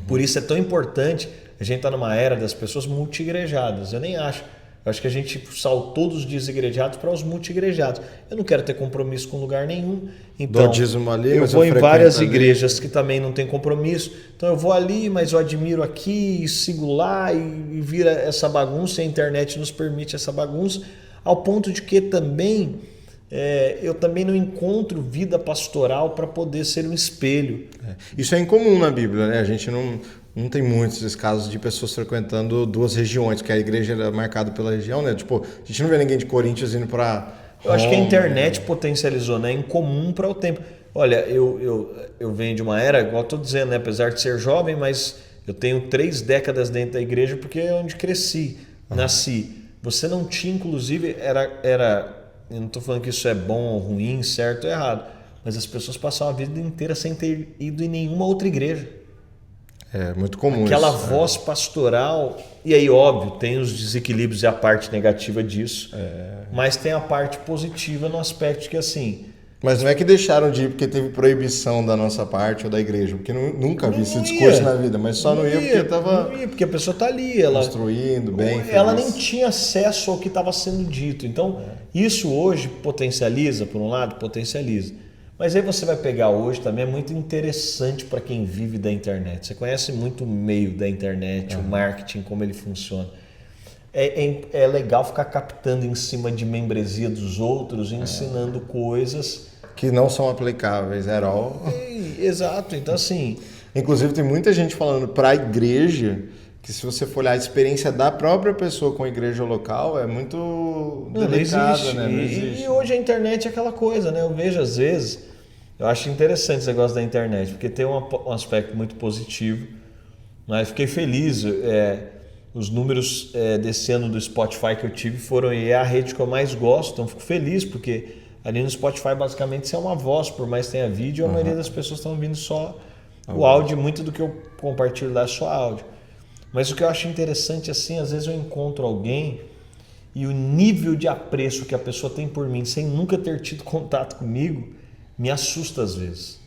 Por isso é tão importante, a gente está numa era das pessoas multi-igrejadas. Eu nem acho Eu acho que a gente saltou dos desigrejados para os multigrejados. Eu não quero ter compromisso com lugar nenhum. Então, ali, eu vou em várias igrejas que também não tem compromisso. Então eu vou ali, mas eu admiro aqui, sigo lá e vira essa bagunça. A internet nos permite essa bagunça, ao ponto de que também eu também não encontro vida pastoral para poder ser um espelho. Isso é incomum na Bíblia, né? A gente não tem muitos esses casos de pessoas frequentando duas regiões, que a igreja era marcada pela região, né? Tipo, a gente não vê ninguém de Coríntios indo para Eu acho que a internet potencializou, né? É incomum para o tempo. Olha, eu venho de uma era, igual eu estou dizendo, né? Apesar de ser jovem, mas eu tenho 3 décadas dentro da igreja porque é onde cresci, nasci. Você não tinha, inclusive, eu não estou falando que isso é bom ou ruim, certo ou errado, mas as pessoas passavam a vida inteira sem ter ido em nenhuma outra igreja. É muito comum Aquela isso, voz pastoral, e aí óbvio, tem os desequilíbrios e a parte negativa disso, mas tem a parte positiva no aspecto de que assim... Mas não é que deixaram de ir porque teve proibição da nossa parte ou da igreja, porque nunca vi esse discurso na vida, mas só não ia porque estava... Não ia, porque a pessoa está ali, ela construindo bem, ela feliz. nem tinha acesso ao que estava sendo dito. Então, isso hoje potencializa, por um lado, potencializa. Mas aí você vai pegar hoje também, é muito interessante para quem vive da internet. Você conhece muito o meio da internet, o marketing, como ele funciona. É legal ficar captando em cima de membresia dos outros, ensinando coisas... que não são aplicáveis at all. Exato, então assim... Inclusive tem muita gente falando para a igreja que se você for olhar a experiência da própria pessoa com a igreja local é muito delicada, né? Não existe. E hoje a internet é aquela coisa, né? Eu vejo às vezes, eu acho interessante esse negócio da internet, porque tem um aspecto muito positivo, mas fiquei feliz. Os números desse ano do Spotify que eu tive foram a rede que eu mais gosto, então fico feliz, porque ali no Spotify basicamente você é uma voz, por mais que tenha vídeo, a maioria das pessoas estão ouvindo só o áudio, muito do que eu compartilho lá é só áudio. Mas o que eu acho interessante assim, às vezes eu encontro alguém e o nível de apreço que a pessoa tem por mim, sem nunca ter tido contato comigo, me assusta às vezes.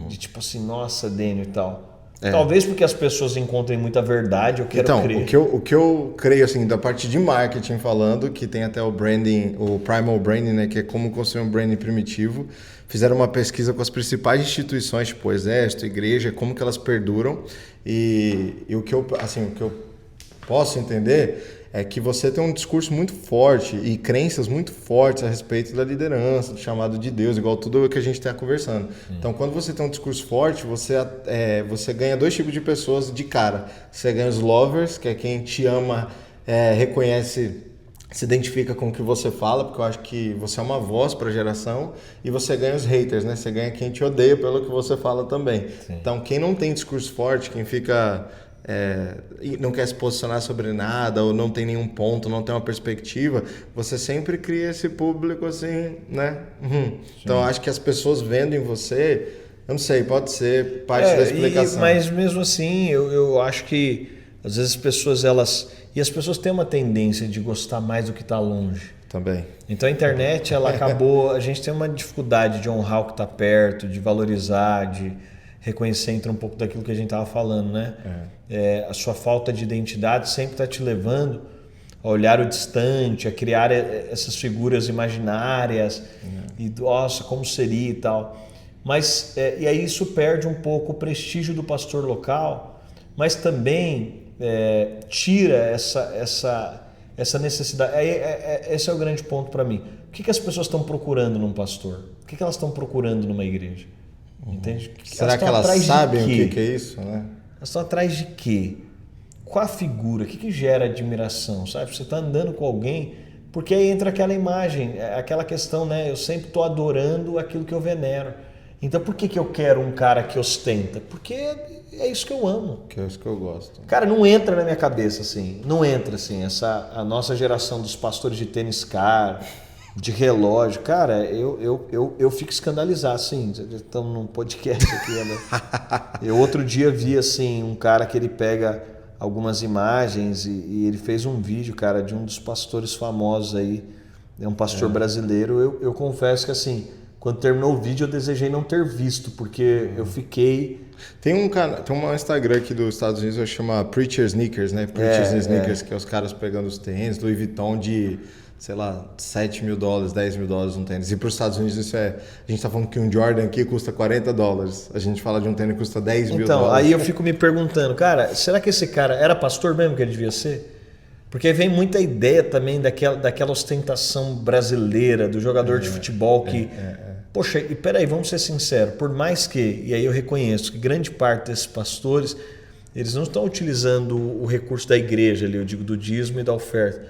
De tipo assim, nossa, Dênio e tal. Talvez porque as pessoas encontrem muita verdade, eu quero crer. O que eu creio, assim, da parte de marketing falando, que tem até o branding, o primal branding, né, que é como construir um branding primitivo, fizeram uma pesquisa com as principais instituições, tipo exército, igreja, como que elas perduram, e o que eu posso entender é que você tem um discurso muito forte e crenças muito fortes a respeito da liderança, do chamado de Deus, igual tudo o que a gente está conversando. Então, quando você tem um discurso forte, você ganha 2 tipos de pessoas de cara. Você ganha os lovers, que é quem te ama, reconhece, se identifica com o que você fala, porque eu acho que você é uma voz para a geração, e você ganha os haters, né? Você ganha quem te odeia pelo que você fala também. Sim. Então, quem não tem discurso forte, quem fica... não quer se posicionar sobre nada ou não tem nenhum ponto, não tem uma perspectiva, você sempre cria esse público assim, né? Então acho que as pessoas vendo em você, eu não sei, pode ser parte da explicação. Mas mesmo assim, eu acho que às vezes as pessoas têm uma tendência de gostar mais do que está longe. Também. Então a internet, ela acabou, a gente tem uma dificuldade de honrar o que está perto, de valorizar, de reconhecer, entra um pouco daquilo que a gente estava falando, né? A sua falta de identidade sempre está te levando a olhar o distante, a criar essas figuras imaginárias e, nossa, como seria e tal. Mas, e aí isso perde um pouco o prestígio do pastor local, mas também tira essa necessidade. Esse é o grande ponto para mim. O que as pessoas estão procurando num pastor? O que elas estão procurando numa igreja? Entende? Será que elas sabem o que é isso, né? Elas estão atrás de quê? Qual a figura? O que gera admiração? Sabe? Você está andando com alguém, porque aí entra aquela imagem, aquela questão, né? Eu sempre estou adorando aquilo que eu venero. Então por que eu quero um cara que ostenta? Porque é isso que eu amo. Que é isso que eu gosto. Cara, não entra na minha cabeça assim. Não entra assim. A nossa geração dos pastores de tênis caro, de relógio, cara, eu fico escandalizado, assim, estamos num podcast aqui, né? Eu outro dia vi, assim, um cara que ele pega algumas imagens e ele fez um vídeo, cara, de um dos pastores famosos aí, é um pastor brasileiro, eu confesso que, assim, quando terminou o vídeo, eu desejei não ter visto, porque eu fiquei... Tem um Instagram aqui dos Estados Unidos que chama Preacher Sneakers, né? Preacher Sneakers, que é os caras pegando os tênis, Louis Vuitton de, sei lá, $7 mil, $10 mil um tênis. E para os Estados Unidos isso é... A gente tá falando que um Jordan aqui custa $40. A gente fala de um tênis que custa $10 mil. Então, aí eu fico me perguntando, cara, será que esse cara era pastor mesmo que ele devia ser? Porque vem muita ideia também daquela ostentação brasileira, do jogador de futebol que... Poxa, e peraí, vamos ser sinceros, por mais que, e aí eu reconheço que grande parte desses pastores, eles não estão utilizando o recurso da igreja ali, eu digo do dízimo e da oferta,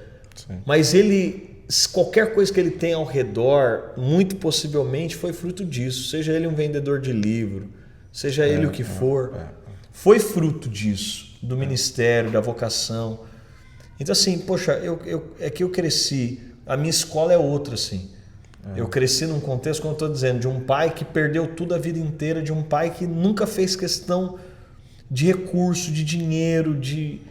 mas qualquer coisa que ele tem ao redor, muito possivelmente foi fruto disso, seja ele um vendedor de livro, seja ele o que for, foi fruto disso, do ministério, da vocação. Então assim, poxa, é que eu cresci, a minha escola é outra assim. Eu cresci num contexto, como eu estou dizendo, de um pai que perdeu tudo a vida inteira, de um pai que nunca fez questão de recurso, de dinheiro, e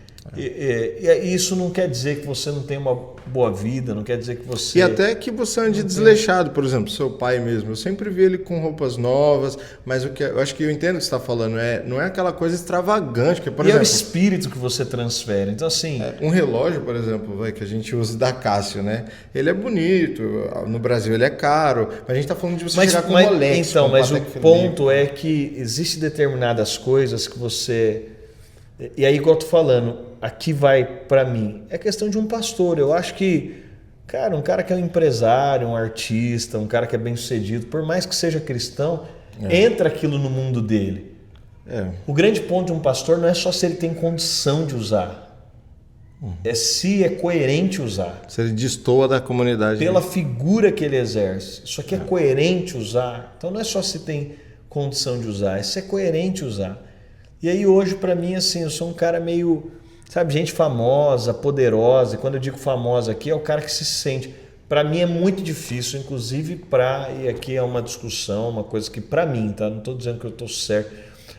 isso não quer dizer que você não tem uma boa vida, não quer dizer que você... E até que você ande desleixado, por exemplo, seu pai mesmo. Eu sempre vi ele com roupas novas, mas eu acho que eu entendo o que você está falando, não é aquela coisa extravagante. Que, por exemplo, é o espírito que você transfere. Então, assim... Um relógio, por exemplo, que a gente usa da Casio, né? Ele é bonito, no Brasil ele é caro, mas a gente está falando de você chegar com um Rolex. Então, mas o ponto é que existem determinadas coisas que você... E aí, igual eu tô falando, aqui vai para mim, é questão de um pastor. Eu acho que, cara, um cara que é um empresário, um artista, um cara que é bem sucedido, por mais que seja cristão, entra aquilo no mundo dele. O grande ponto de um pastor não é só se ele tem condição de usar, é se é coerente usar. Se ele destoa da comunidade. Pela figura que ele exerce. Isso aqui é coerente usar. Então não é só se tem condição de usar, é se é coerente usar. E aí hoje para mim assim, eu sou um cara meio, sabe, gente famosa, poderosa, e quando eu digo famosa aqui é o cara que se sente, para mim é muito difícil, inclusive e aqui é uma discussão, uma coisa que para mim, tá, não estou dizendo que eu estou certo,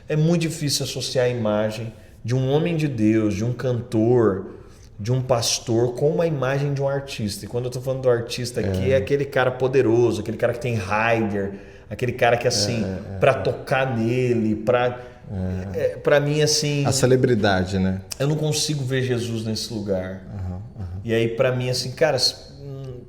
é muito difícil associar a imagem de um homem de Deus, de um cantor, de um pastor com uma imagem de um artista. E quando eu estou falando do artista aqui, é aquele cara poderoso, aquele cara que tem rider, aquele cara que assim, para tocar nele, para mim assim... A celebridade, né? Eu não consigo ver Jesus nesse lugar. E aí para mim assim, cara,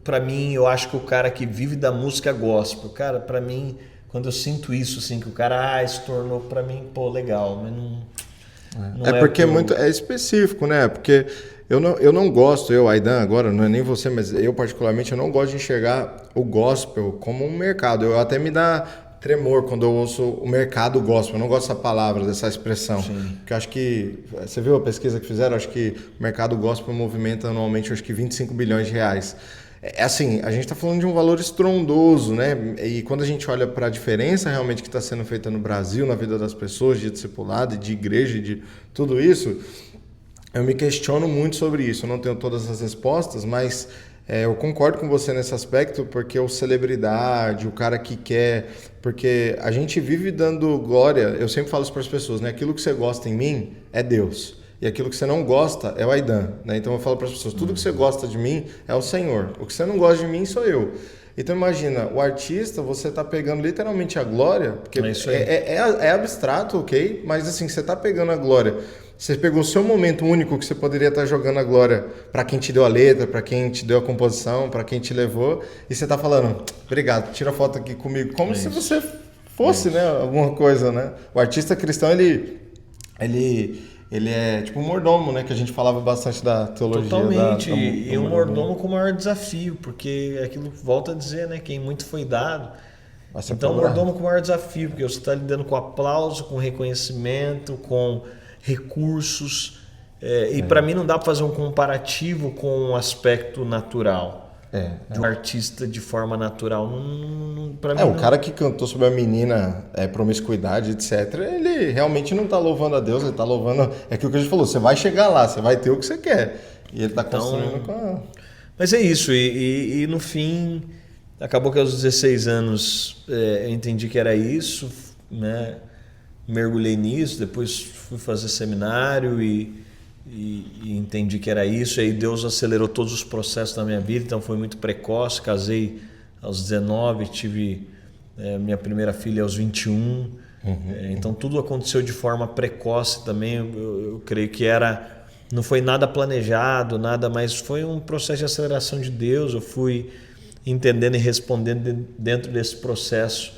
para mim eu acho que o cara que vive da música gospel, cara, para mim, quando eu sinto isso assim, que o cara se tornou para mim, pô, legal, mas não porque é específico, né? Porque eu não gosto, Aidan, agora, não é nem você, mas eu particularmente, eu não gosto de enxergar o gospel como um mercado. Eu até me dá tremor quando eu ouço o mercado gospel. Eu não gosto dessa palavra, dessa expressão. Sim. Porque eu acho que... Você viu a pesquisa que fizeram? Eu acho que o mercado gospel movimenta anualmente, acho que 25 bilhões de reais. Assim, a gente está falando de um valor estrondoso, né? E quando a gente olha para a diferença realmente que está sendo feita no Brasil, na vida das pessoas, de discipulado, de igreja, de tudo isso, eu me questiono muito sobre isso. Eu não tenho todas as respostas, mas eu concordo com você nesse aspecto, porque o celebridade, o cara que quer... Porque a gente vive dando glória, eu sempre falo isso para as pessoas, né? Aquilo que você gosta em mim é Deus. E aquilo que você não gosta é o Aidan, né? Então eu falo para as pessoas, tudo que você gosta de mim é o Senhor. O que você não gosta de mim sou eu. Então imagina, o artista, você está pegando literalmente a glória, porque é abstrato, ok? Mas assim, você está pegando a glória. Você pegou o seu momento único que você poderia estar jogando a glória para quem te deu a letra, para quem te deu a composição, para quem te levou, e você está falando, obrigado, tira foto aqui comigo, como se você fosse, né, alguma coisa, né? O artista cristão, ele é tipo um mordomo, né, que a gente falava bastante da teologia. Totalmente, e um mordomo com o maior desafio, porque é aquilo que volta a dizer, né, quem muito foi dado. Então, o mordomo com o maior desafio, porque você está lidando com aplauso, com reconhecimento, com recursos, e para mim não dá para fazer um comparativo com o aspecto natural de um artista de forma natural. O cara que cantou sobre a menina, promiscuidade, etc., ele realmente não está louvando a Deus, ele está louvando... É aquilo que a gente falou, você vai chegar lá, você vai ter o que você quer. E ele está construindo com a... Mas é isso, e no fim, acabou que aos 16 anos eu entendi que era isso, né? Mergulhei nisso, depois fui fazer seminário e entendi que era isso, e aí Deus acelerou todos os processos da minha vida, então foi muito precoce, casei aos 19, tive minha primeira filha aos 21. Então tudo aconteceu de forma precoce também. Eu creio que não foi nada planejado, nada, mas foi um processo de aceleração de Deus. Eu fui entendendo e respondendo dentro desse processo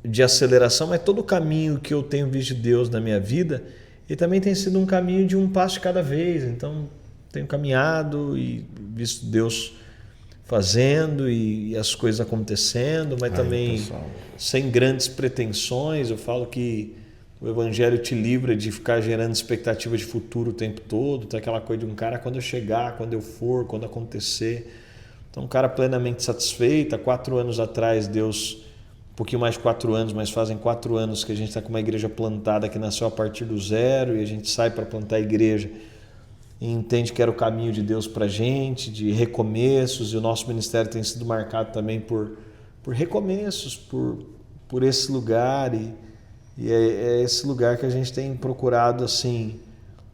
de aceleração, mas todo o caminho que eu tenho visto de Deus na minha vida, ele também tem sido um caminho de um passo de cada vez. Então tenho caminhado e visto Deus fazendo e as coisas acontecendo, mas também sem grandes pretensões. Eu falo que o Evangelho te livra de ficar gerando expectativa de futuro o tempo todo. Tem aquela coisa de um cara, quando eu chegar, quando eu for, quando acontecer. Então, um cara plenamente satisfeito. Há 4 anos atrás, Deus, um pouquinho mais de 4 anos, mas fazem 4 anos que a gente está com uma igreja plantada que nasceu a partir do zero, e a gente sai para plantar a igreja e entende que era o caminho de Deus para a gente, de recomeços, e o nosso ministério tem sido marcado também por recomeços, por esse lugar, e é esse lugar que a gente tem procurado assim,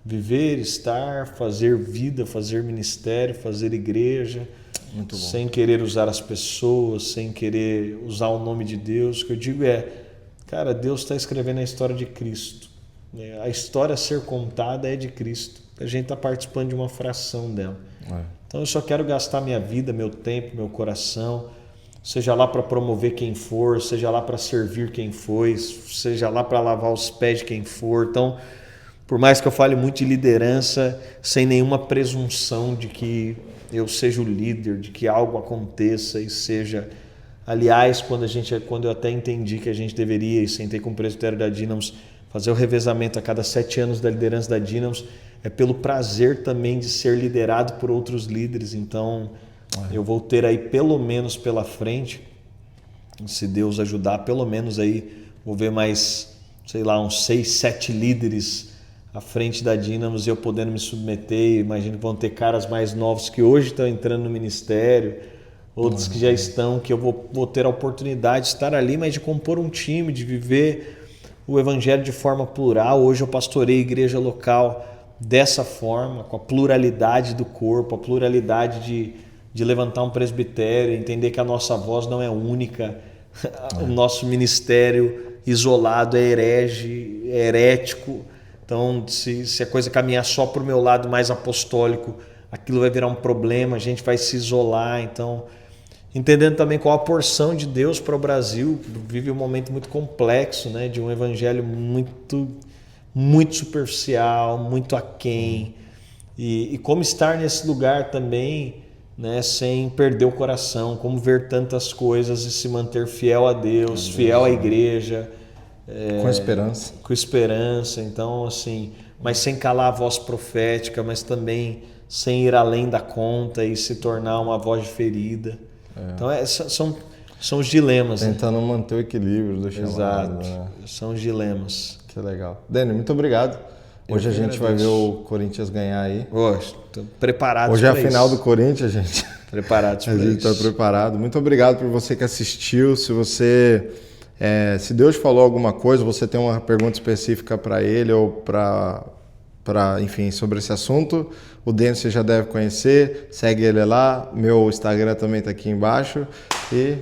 viver, estar, fazer vida, fazer ministério, fazer igreja, muito bom, sem querer usar as pessoas, sem querer usar o nome de Deus. O que eu digo cara, Deus está escrevendo a história de Cristo. A história a ser contada é de Cristo. A gente está participando de uma fração dela. Então eu só quero gastar minha vida, meu tempo, meu coração, seja lá para promover quem for, seja lá para servir quem foi, seja lá para lavar os pés de quem for. Então, por mais que eu fale muito de liderança, sem nenhuma presunção de que eu seja o líder, de que algo aconteça e seja... Aliás, quando eu até entendi que a gente deveria, e sentei com o presbitério da Dínamos, fazer o revezamento a cada 7 anos da liderança da Dínamos, é pelo prazer também de ser liderado por outros líderes. Então, eu vou ter aí pelo menos pela frente, se Deus ajudar, pelo menos aí vou ver mais, sei lá, uns 6, 7 líderes à frente da Dínamos, e eu podendo me submeter. Imagino que vão ter caras mais novos que hoje estão entrando no ministério, outros que já estão, que eu vou ter a oportunidade de estar ali, mas de compor um time, de viver o Evangelho de forma plural. Hoje eu pastorei a igreja local dessa forma, com a pluralidade do corpo, a pluralidade de levantar um presbitério, entender que a nossa voz não é única, o nosso ministério isolado é herege, é herético. Então, se a coisa caminhar só para o meu lado mais apostólico, aquilo vai virar um problema, a gente vai se isolar. Então, entendendo também qual a porção de Deus para o Brasil, vive um momento muito complexo, né, de um evangelho muito superficial, muito aquém, e como estar nesse lugar também, né, sem perder o coração, como ver tantas coisas e se manter fiel a Deus, fiel à igreja, com esperança. Então, assim, mas sem calar a voz profética, mas também sem ir além da conta e se tornar uma voz ferida. Então são os dilemas. Tentando manter o equilíbrio do chamado. Exato, né? São os dilemas. Que legal. Dani, muito obrigado. Hoje a gente vai ver o Corinthians ganhar aí. Estou preparado. Hoje é a final do Corinthians, gente. Preparados para isso. A gente está preparado. Muito obrigado por você que assistiu. Se Deus falou alguma coisa, você tem uma pergunta específica para ele ou enfim, sobre esse assunto, o Denis você já deve conhecer. Segue ele lá. Meu Instagram também está aqui embaixo. E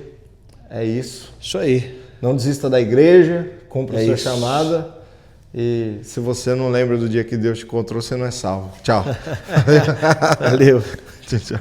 é isso. Isso aí. Não desista da igreja. Cumpra a sua chamada. E se você não lembra do dia que Deus te encontrou, você não é salvo. Tchau. Valeu. Tchau.